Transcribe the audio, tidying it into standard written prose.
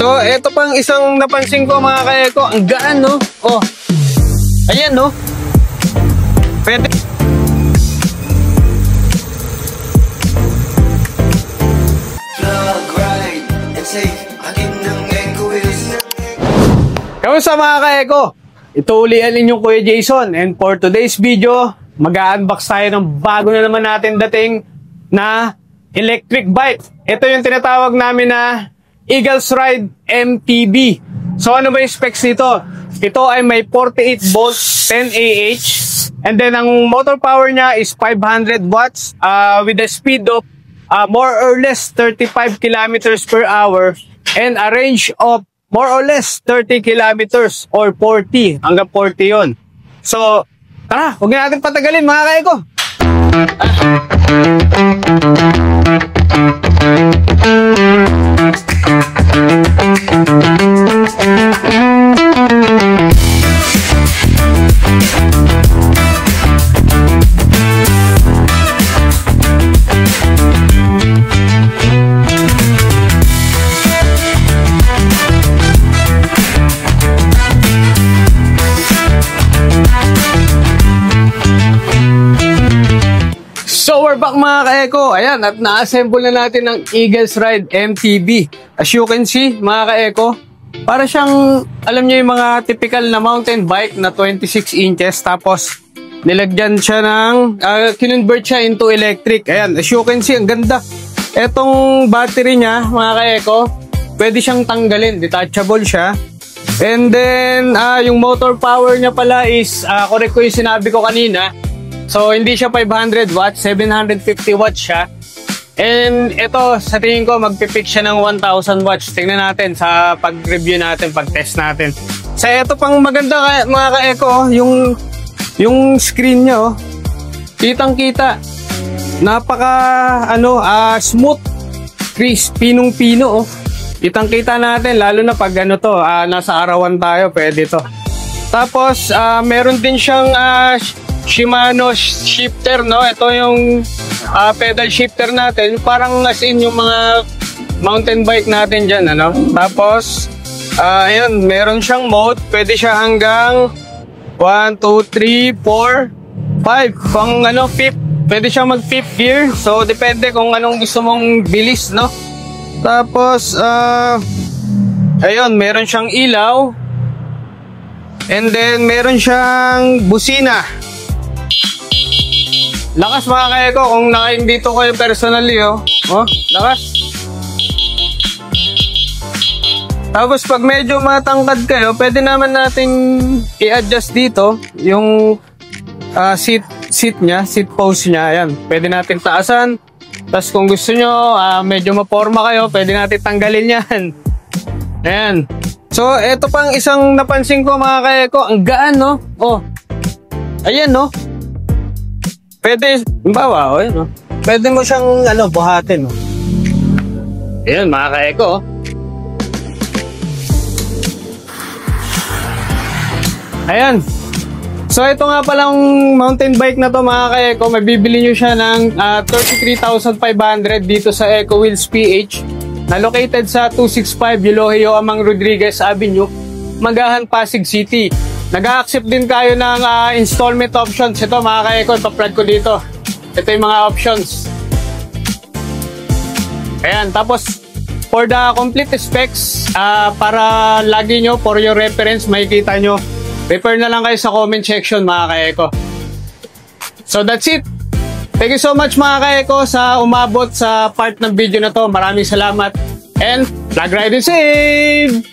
So, eto pang isang napansin ko mga ka-Eko. Ang gaan, no? Oh. Ayan, no? Pwede. Kamusta mga ka-Eko? Ito ulian ninyong Kuya Jason. And for today's video, mag-unbox tayo ng bago na naman natin dating na electric bike. Ito yung tinatawag namin na Eagles Ride MTB. So ano ba yung specs nito? Ito ay may 48 volts, 10 Ah. And then ang motor power niya is 500 watts with a speed of more or less 35 kilometers per hour and a range of more or less 30 kilometers or 40. Hanggang 40 yon. So, tara, huwag na natin patagalin mga ka-Eko. So we're back mga ka-Eko. Ayan, at na-assemble na natin ang Eagles Ride MTB. As you can see mga ka-Eko, para siyang, alam nyo yung mga typical na mountain bike na 26 inches. Tapos nilagyan siya ng, kinonvert siya into electric. Ayan, as you can see, ang ganda. Etong battery niya mga ka-Eko, pwede siyang tanggalin, detachable siya. And then, yung motor power niya pala is, correct ko yung sinabi ko kanina. So, hindi siya 500 watts, 750 watts siya. And ito, sa tingin ko, magpipick siya ng 1,000 watts. Tingnan natin sa pag-review natin, pag-test natin. Sa ito pang maganda mga ka-Eko, yung screen niya, oh, kitang-kita. Napaka, smooth, crisp, pinong-pino, oh. Kitang-kita natin, lalo na pag nasa arawan tayo, pwede to. Tapos, meron din siyang, Shimano shifter, no? Ito yung pedal shifter natin. Parang as in yung mga mountain bike natin dyan, ano? Tapos, ayun, meron siyang mode. Pwede siya hanggang 1, 2, 3, 4, 5. Kung fifth, pwede siya mag fifth gear. So, depende kung anong gusto mong bilis, no? Tapos, ayun, meron siyang ilaw. And then, meron siyang busina. Lakas mga ka-Eko, kung naka-dito kayo personally, oh, lakas. Tapos pag medyo matangkad kayo, pwede naman natin i-adjust dito yung seat niya, seat post niya. Ayan, pwede natin taasan. Tapos kung gusto nyo, medyo maporma kayo, pwede natin tanggalin yan. Ayan. So, eto pang isang napansin ko mga ka-Eko, ang gaan, no? Oh, ayan, no? Pwede, bawa, oh, yun, oh. Pwede mo siyang, buhatin, oh. Ayan, mga ka-Eko, oh. Ayan. So, ito nga palang mountain bike na to, mga ka-Eko. Mabibili nyo siya ng 33,500 dito sa Eco Wheels PH, na located sa 265 Eulogio Amang Rodriguez Avenue, Magahan, Pasig City. Nag-a-accept din kayo ng installment options. Ito mga ka-Eko, ipa-plug ko dito. Ito yung mga options. Ayan, tapos for the complete specs, para lagi nyo, for your reference, makikita nyo. Refer na lang kayo sa comment section mga ka-Eko. So that's it. Thank you so much mga ka-Eko sa umabot sa part ng video na to. Maraming salamat. And, flag ride and save!